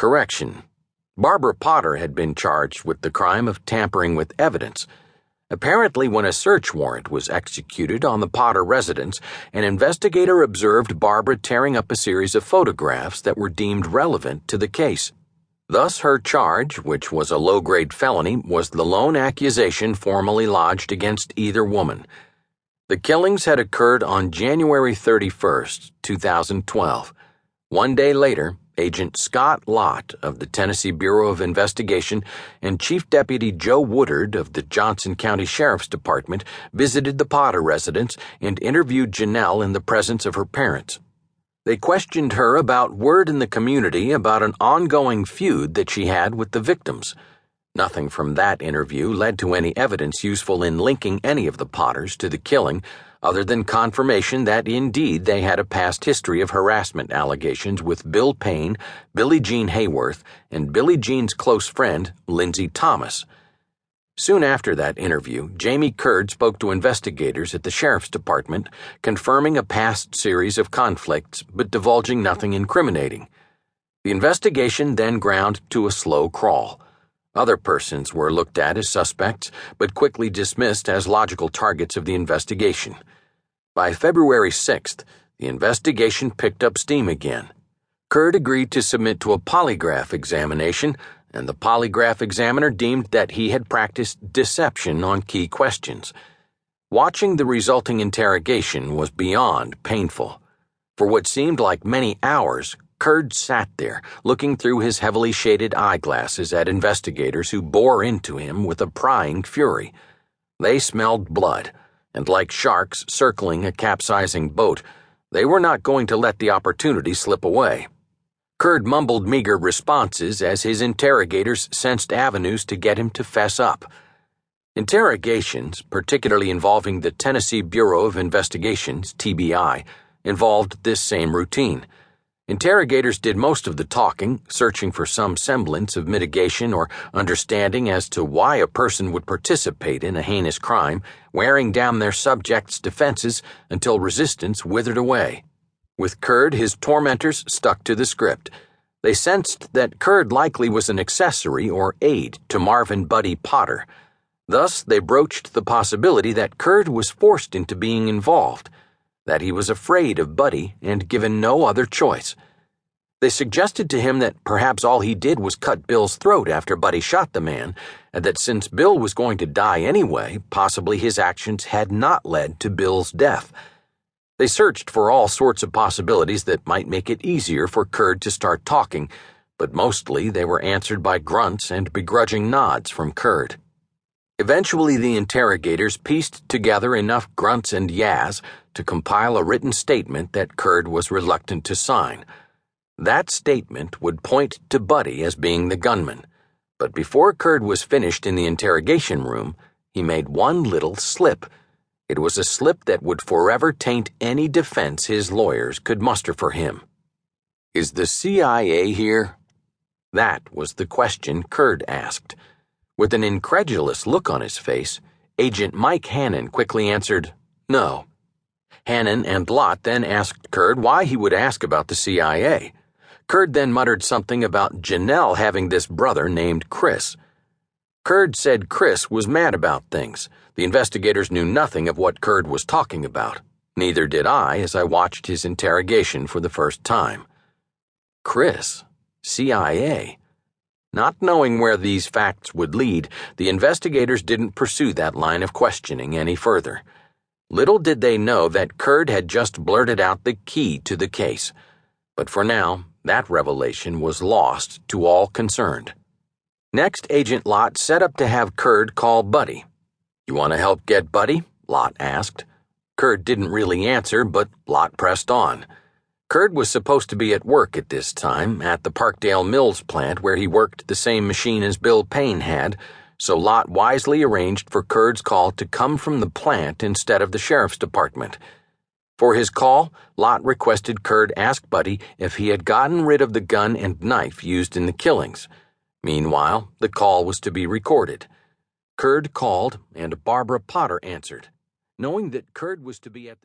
Correction. Barbara Potter had been charged with the crime of tampering with evidence. Apparently, when a search warrant was executed on the Potter residence, an investigator observed Barbara tearing up a series of photographs that were deemed relevant to the case. Thus, her charge, which was a low-grade felony, was the lone accusation formally lodged against either woman. The killings had occurred on January 31st, 2012. One day later, Agent Scott Lott of the Tennessee Bureau of Investigation and Chief Deputy Joe Woodard of the Johnson County Sheriff's Department visited the Potter residence and interviewed Jenelle in the presence of her parents. They questioned her about word in the community about an ongoing feud that she had with the victims. Nothing from that interview led to any evidence useful in linking any of the Potters to the killing, other than confirmation that indeed they had a past history of harassment allegations with Bill Payne, Billie Jean Hayworth, and Billie Jean's close friend, Lindsay Thomas. Soon after that interview, Jamie Curd spoke to investigators at the Sheriff's Department, confirming a past series of conflicts but divulging nothing incriminating. The investigation then ground to a slow crawl. Other persons were looked at as suspects, but quickly dismissed as logical targets of the investigation. By February 6th, the investigation picked up steam again. Curd agreed to submit to a polygraph examination, and the polygraph examiner deemed that he had practiced deception on key questions. Watching the resulting interrogation was beyond painful. For what seemed like many hours, Curd sat there, looking through his heavily shaded eyeglasses at investigators who bore into him with a prying fury. They smelled blood, and like sharks circling a capsizing boat, they were not going to let the opportunity slip away. Curd mumbled meager responses as his interrogators sensed avenues to get him to fess up. Interrogations, particularly involving the Tennessee Bureau of Investigations, TBI, involved this same routine. Interrogators did most of the talking, searching for some semblance of mitigation or understanding as to why a person would participate in a heinous crime, wearing down their subject's defenses until resistance withered away. With Curd, his tormentors stuck to the script. They sensed that Curd likely was an accessory or aide to Marvin Buddy Potter. Thus, they broached the possibility that Curd was forced into being involved, that he was afraid of Buddy and given no other choice. They suggested to him that perhaps all he did was cut Bill's throat after Buddy shot the man, and that since Bill was going to die anyway, possibly his actions had not led to Bill's death. They searched for all sorts of possibilities that might make it easier for Curd to start talking, but mostly they were answered by grunts and begrudging nods from Curd. Eventually, the interrogators pieced together enough grunts and yahs to compile a written statement that Curd was reluctant to sign. That statement would point to Buddy as being the gunman, but before Curd was finished in the interrogation room, he made one little slip. It was a slip that would forever taint any defense his lawyers could muster for him. "Is the CIA here?" That was the question Curd asked. With an incredulous look on his face, Agent Mike Hannon quickly answered, "No." Hannon and Lott then asked Curd why he would ask about the CIA. Curd then muttered something about Jenelle having this brother named Chris. Curd said Chris was mad about things. The investigators knew nothing of what Curd was talking about. Neither did I as I watched his interrogation for the first time. Chris? CIA? Not knowing where these facts would lead, the investigators didn't pursue that line of questioning any further. Little did they know that Curd had just blurted out the key to the case. But for now, that revelation was lost to all concerned. Next, Agent Lott set up to have Curd call Buddy. "You want to help get Buddy?" Lott asked. Curd didn't really answer, but Lott pressed on. Curd was supposed to be at work at this time at the Parkdale Mills plant where he worked the same machine as Bill Payne had, so Lott wisely arranged for Curd's call to come from the plant instead of the Sheriff's Department. For his call, Lott requested Curd ask Buddy if he had gotten rid of the gun and knife used in the killings. Meanwhile, the call was to be recorded. Curd called, and Barbara Potter answered. Knowing that Curd was to be at the